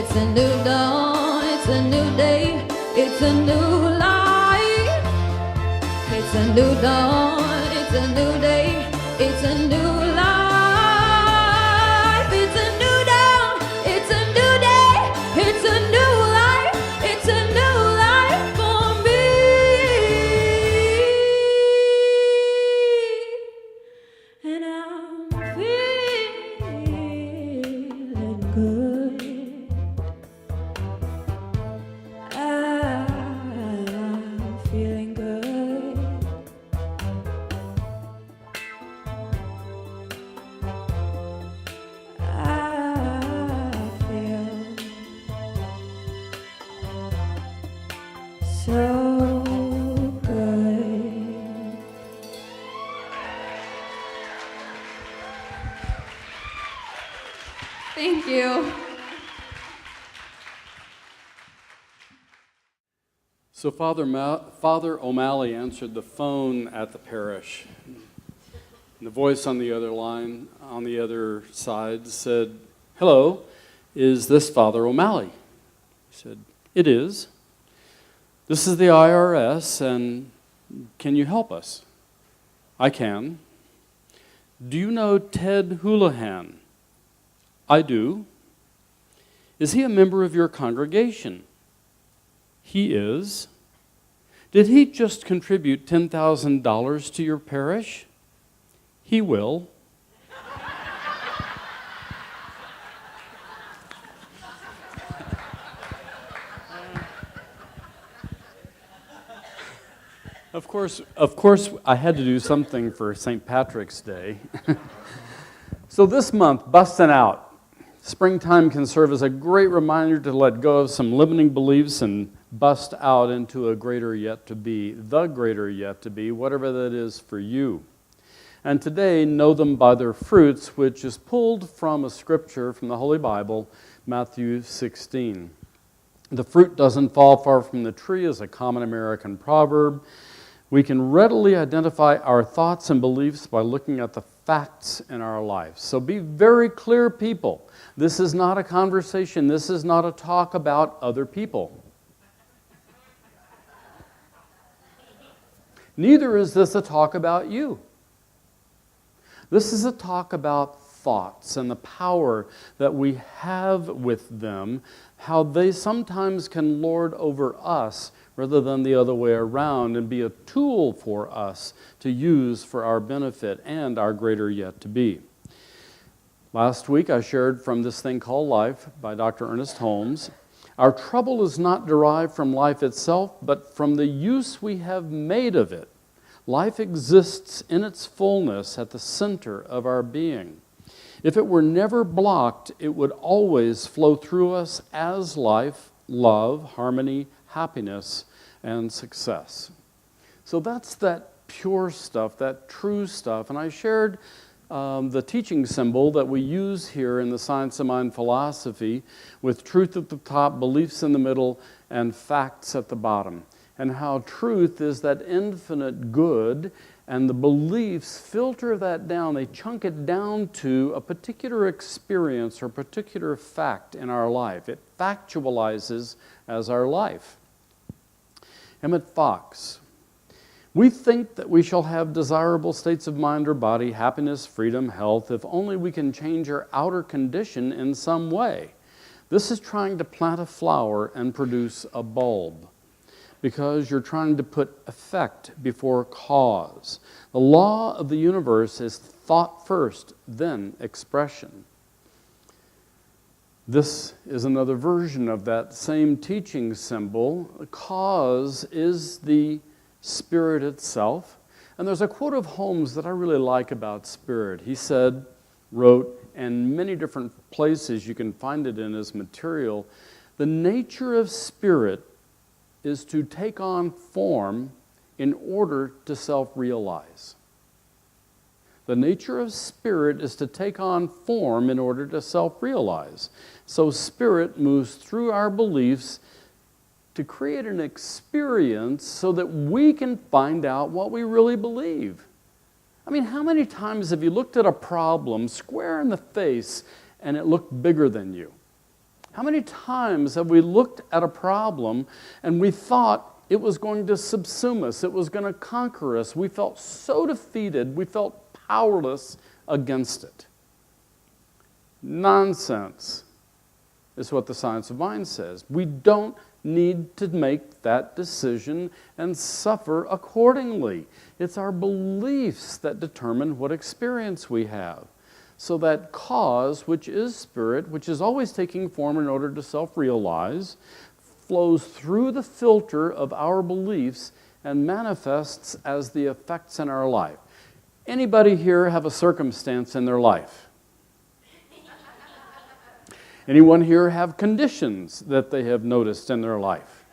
It's a new dawn, it's a new day, it's a new life. It's a new dawn, it's a new day, it's a new life. It's a new dawn, it's a new day, it's a new life. It's a new life for me. And I'm feeling good. I'm feeling good. I feel so good. Thank you. So Father O'Malley answered the phone at the parish. And the voice on the other line, on the other side, said, "Hello, is this Father O'Malley?" He said, "It is. This is the IRS, and can you help us?" "I can." "Do you know Ted Houlihan?" "I do." "Is he a member of your congregation?" "He is." "Did he just contribute $10,000 to your parish?" "He will." Of course, I had to do something for St. Patrick's Day. So this month, busting out. Springtime can serve as a great reminder to let go of some limiting beliefs and bust out into a greater yet to be, the greater yet to be, whatever that is for you. And today, know them by their fruits, which is pulled from a scripture from the Holy Bible, Matthew 16. The fruit doesn't fall far from the tree is a common American proverb. We can readily identify our thoughts and beliefs by looking at the facts in our lives. So be very clear, people. This is not a conversation. This is not a talk about other people. Neither is this a talk about you. This is a talk about thoughts and the power that we have with them, how they sometimes can lord over us rather than the other way around and be a tool for us to use for our benefit and our greater yet to be. Last week I shared from this thing called life by Dr. Ernest Holmes. Our trouble is not derived from life itself, but from the use we have made of it. Life exists in its fullness at the center of our being. If it were never blocked, it would always flow through us as life, love, harmony, happiness, and success. So that's that pure stuff, that true stuff. And I shared the teaching symbol that we use here in the Science of Mind philosophy with truth at the top, beliefs in the middle, and facts at the bottom. And how truth is that infinite good, and the beliefs filter that down. They chunk it down to a particular experience or particular fact in our life. It factualizes as our life. Emmett Fox. We think that we shall have desirable states of mind or body, happiness, freedom, health, if only we can change our outer condition in some way. This is trying to plant a flower and produce a bulb, because you're trying to put effect before cause. The law of the universe is thought first, then expression. This is another version of that same teaching symbol. Cause is the spirit itself. And there's a quote of Holmes that I really like about spirit. He said, wrote, and many different places you can find it in his material, the nature of spirit is to take on form in order to self-realize. The nature of spirit is to take on form in order to self-realize. So spirit moves through our beliefs to create an experience so that we can find out what we really believe. I mean, how many times have you looked at a problem square in the face and it looked bigger than you? How many times have we looked at a problem and we thought it was going to subsume us, it was going to conquer us? We felt so defeated, we felt powerless against it. Nonsense is what the science of mind says. We don't need to make that decision and suffer accordingly. It's our beliefs that determine what experience we have. So that cause, which is spirit, which is always taking form in order to self-realize, flows through the filter of our beliefs and manifests as the effects in our life. Anybody here have a circumstance in their life? Anyone here have conditions that they have noticed in their life?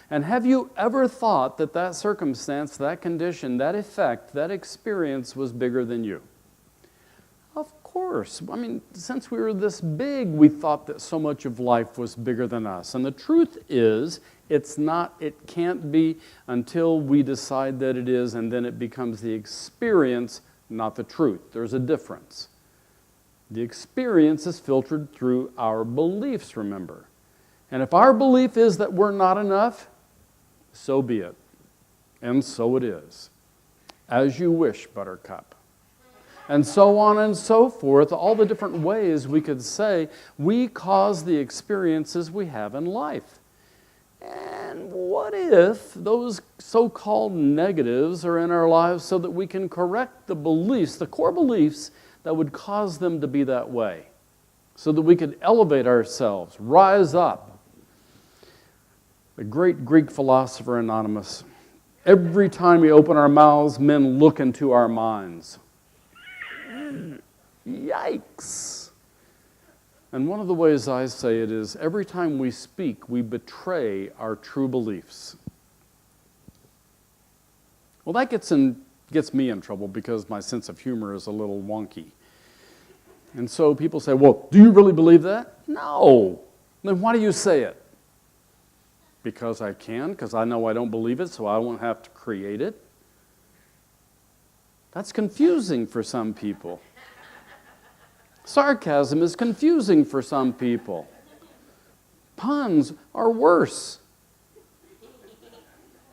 And have you ever thought that that circumstance, that condition, that effect, that experience was bigger than you? Of course. I mean, since we were this big, we thought that so much of life was bigger than us. And the truth is, it's not, it can't be until we decide that it is, and then it becomes the experience, not the truth. There's a difference. The experience is filtered through our beliefs, remember. And if our belief is that we're not enough, so be it. And so it is. As you wish, Buttercup. And so on and so forth, all the different ways we could say we cause the experiences we have in life. And what if those so-called negatives are in our lives so that we can correct the beliefs, the core beliefs, that would cause them to be that way, so that we could elevate ourselves, rise up? The great Greek philosopher Anonymous, every time we open our mouths, men look into our minds. Yikes! And one of the ways I say it is, every time we speak, we betray our true beliefs. Well, that gets me in trouble because my sense of humor is a little wonky. And so people say, well, do you really believe that? No. Then why do you say it? Because I can, because I know I don't believe it, so I won't have to create it. That's confusing for some people. Sarcasm is confusing for some people. Puns are worse.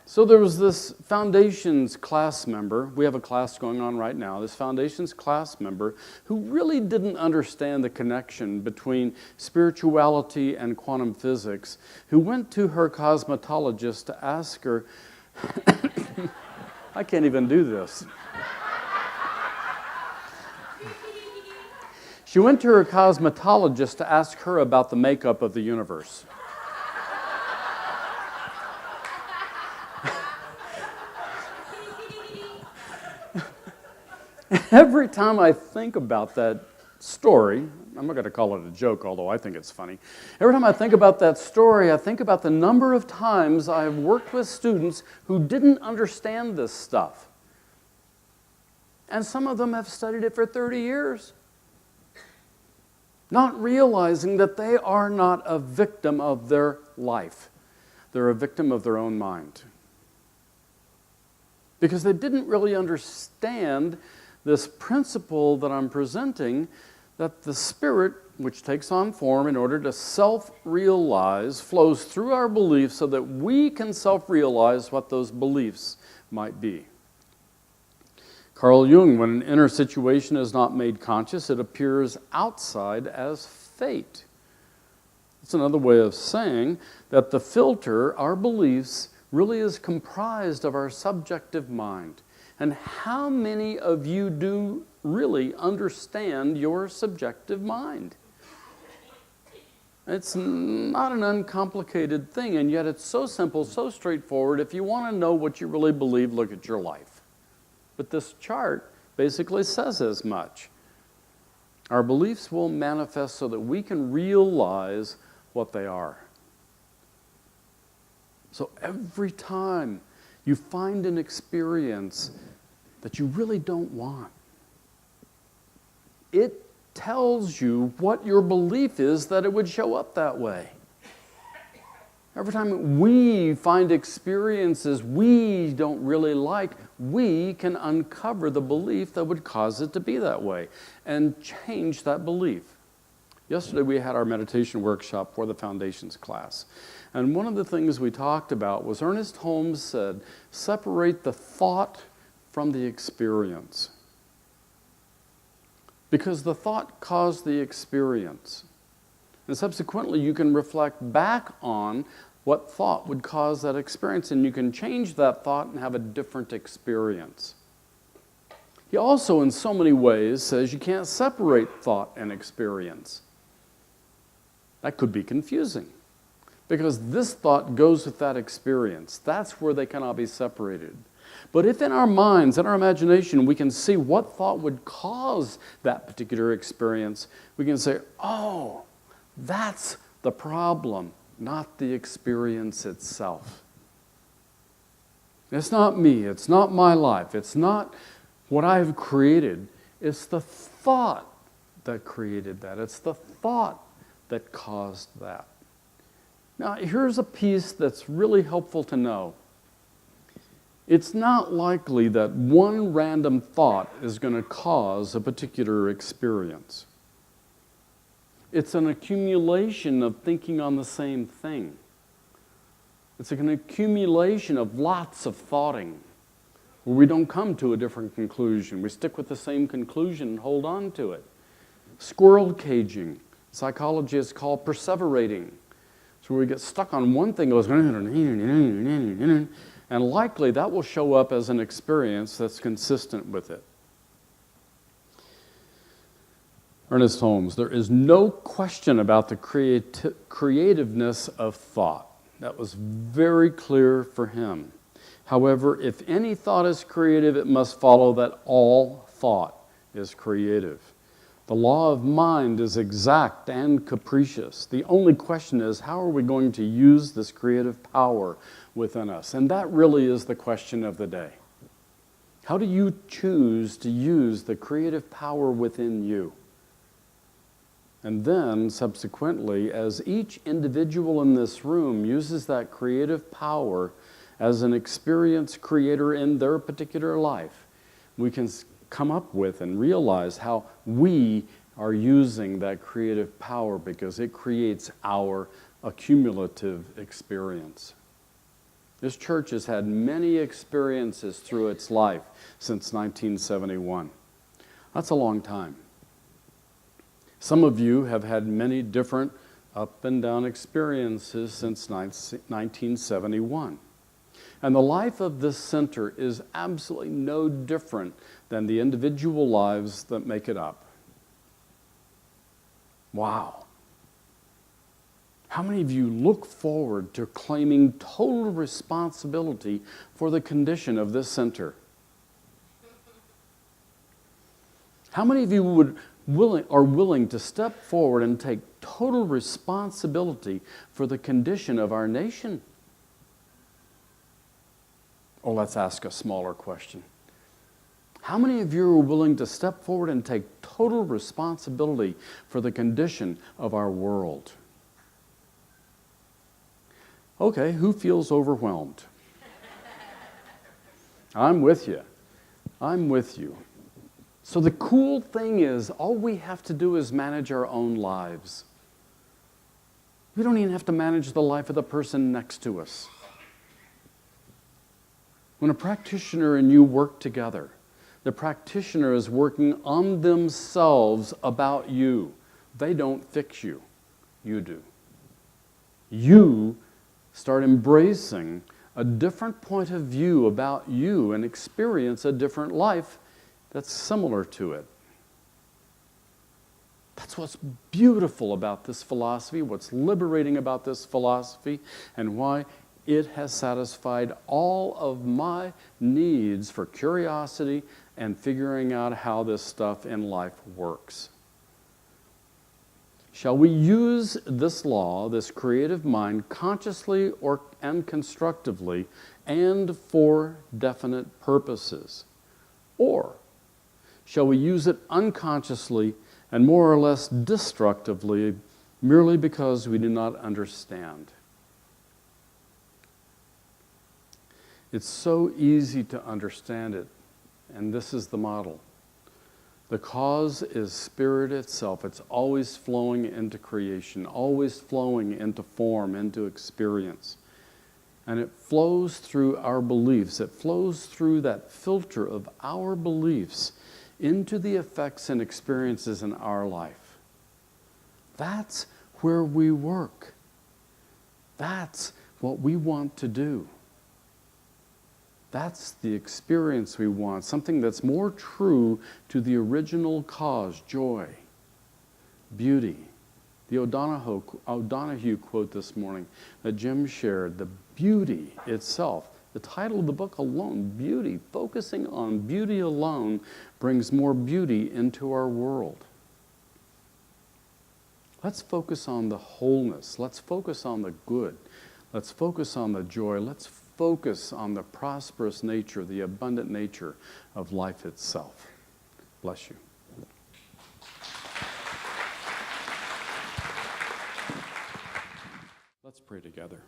So there was this Foundations class member, we have a class going on right now, this Foundations class member who really didn't understand the connection between spirituality and quantum physics, who went to her cosmetologist to ask her, I can't even do this. She went to her cosmetologist to ask her about the makeup of the universe. Every time I think about that story, I'm not going to call it a joke, although I think it's funny. Every time I think about that story, I think about the number of times I've worked with students who didn't understand this stuff. And some of them have studied it for 30 years. Not realizing that they are not a victim of their life. They're a victim of their own mind. Because they didn't really understand this principle that I'm presenting, that the spirit, which takes on form in order to self-realize, flows through our beliefs so that we can self-realize what those beliefs might be. Carl Jung, when an inner situation is not made conscious, it appears outside as fate. It's another way of saying that the filter, our beliefs, really is comprised of our subjective mind. And how many of you do really understand your subjective mind? It's not an uncomplicated thing, and yet it's so simple, so straightforward. If you want to know what you really believe, look at your life. But this chart basically says as much. Our beliefs will manifest so that we can realize what they are. So every time you find an experience that you really don't want, it tells you what your belief is that it would show up that way. Every time we find experiences we don't really like, we can uncover the belief that would cause it to be that way and change that belief. Yesterday we had our meditation workshop for the Foundations class. And one of the things we talked about was Ernest Holmes said, separate the thought from the experience. Because the thought caused the experience. And subsequently you can reflect back on what thought would cause that experience, and you can change that thought and have a different experience. He also, in so many ways, says you can't separate thought and experience. That could be confusing, because this thought goes with that experience. That's where they cannot be separated. But if in our minds, in our imagination, we can see what thought would cause that particular experience, we can say, oh, that's the problem, not the experience itself. It's not me, it's not my life, it's not what I've created, it's the thought that created that. It's the thought that caused that. Now, here's a piece that's really helpful to know. It's not likely that one random thought is going to cause a particular experience. It's an accumulation of thinking on the same thing. It's an accumulation of lots of thoughting, where we don't come to a different conclusion. We stick with the same conclusion and hold on to it. Squirrel caging, psychologists call perseverating. So we get stuck on one thing, goes, and likely that will show up as an experience that's consistent with it. Ernest Holmes, there is no question about the creativeness of thought. That was very clear for him. However, if any thought is creative, it must follow that all thought is creative. The law of mind is exact and capricious. The only question is, how are we going to use this creative power within us? And that really is the question of the day. How do you choose to use the creative power within you? And then, subsequently, as each individual in this room uses that creative power as an experience creator in their particular life, we can come up with and realize how we are using that creative power, because it creates our accumulative experience. This church has had many experiences through its life since 1971. That's a long time. Some of you have had many different up and down experiences since 1971. And the life of this center is absolutely no different than the individual lives that make it up. Wow. How many of you look forward to claiming total responsibility for the condition of this center? How many of you are willing to step forward and take total responsibility for the condition of our nation? Or let's ask a smaller question. How many of you are willing to step forward and take total responsibility for the condition of our world? Okay, who feels overwhelmed? I'm with you. I'm with you. So the cool thing is, all we have to do is manage our own lives. We don't even have to manage the life of the person next to us. When a practitioner and you work together, the practitioner is working on themselves about you. They don't fix you. You do. You start embracing a different point of view about you and experience a different life that's similar to it. That's what's beautiful about this philosophy, what's liberating about this philosophy, and why it has satisfied all of my needs for curiosity and figuring out how this stuff in life works. Shall we use this law, this creative mind, consciously and constructively and for definite purposes? Or shall we use it unconsciously and more or less destructively merely because we do not understand? It's so easy to understand it, and this is the model. The cause is spirit itself. It's always flowing into creation, always flowing into form, into experience. And it flows through our beliefs. It flows through that filter of our beliefs into the effects and experiences in our life. That's where we work. That's what we want to do. That's the experience we want, something that's more true to the original cause, joy, beauty. The O'Donohue quote this morning that Jim shared, the beauty itself. The title of the book alone, Beauty, focusing on beauty alone brings more beauty into our world. Let's focus on the wholeness. Let's focus on the good. Let's focus on the joy. Let's focus on the prosperous nature, the abundant nature of life itself. Bless you. Let's pray together.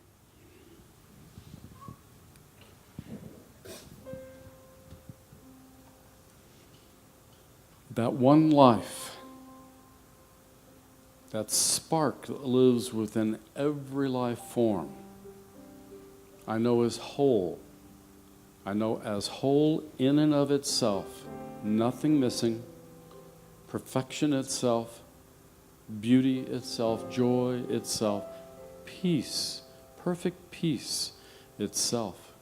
That one life, that spark that lives within every life form, I know is whole. I know as whole in and of itself, nothing missing, perfection itself, beauty itself, joy itself, peace, perfect peace itself.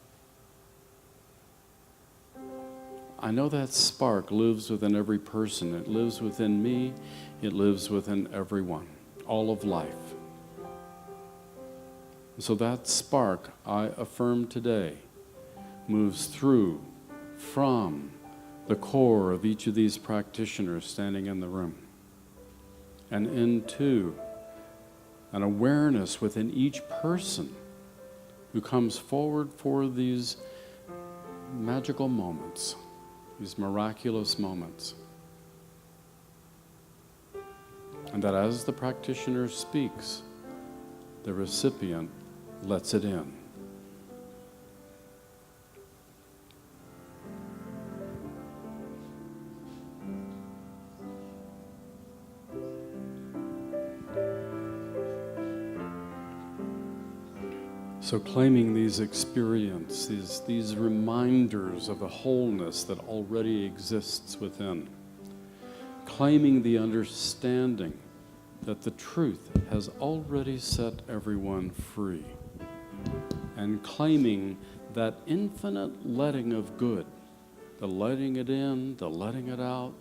I know that spark lives within every person. It lives within me. It lives within everyone, all of life. So that spark, I affirm today, moves through, from the core of each of these practitioners standing in the room, and into an awareness within each person who comes forward for these magical moments, these miraculous moments. And that as the practitioner speaks, the recipient lets it in. So claiming these experiences, these reminders of a wholeness that already exists within, claiming the understanding that the truth has already set everyone free, and claiming that infinite letting of good, the letting it in, the letting it out,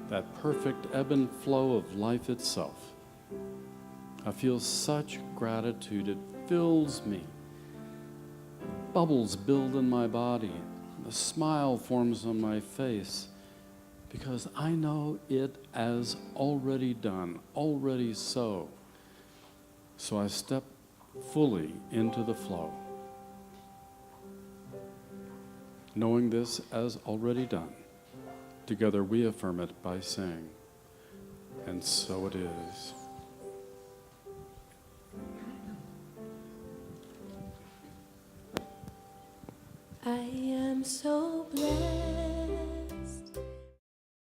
that perfect ebb and flow of life itself. I feel such gratitude. It fills me. Bubbles build in my body. A smile forms on my face because I know it as already done, already so. So I step fully into the flow, knowing this as already done. Together we affirm it by saying, and so it is. I am so blessed.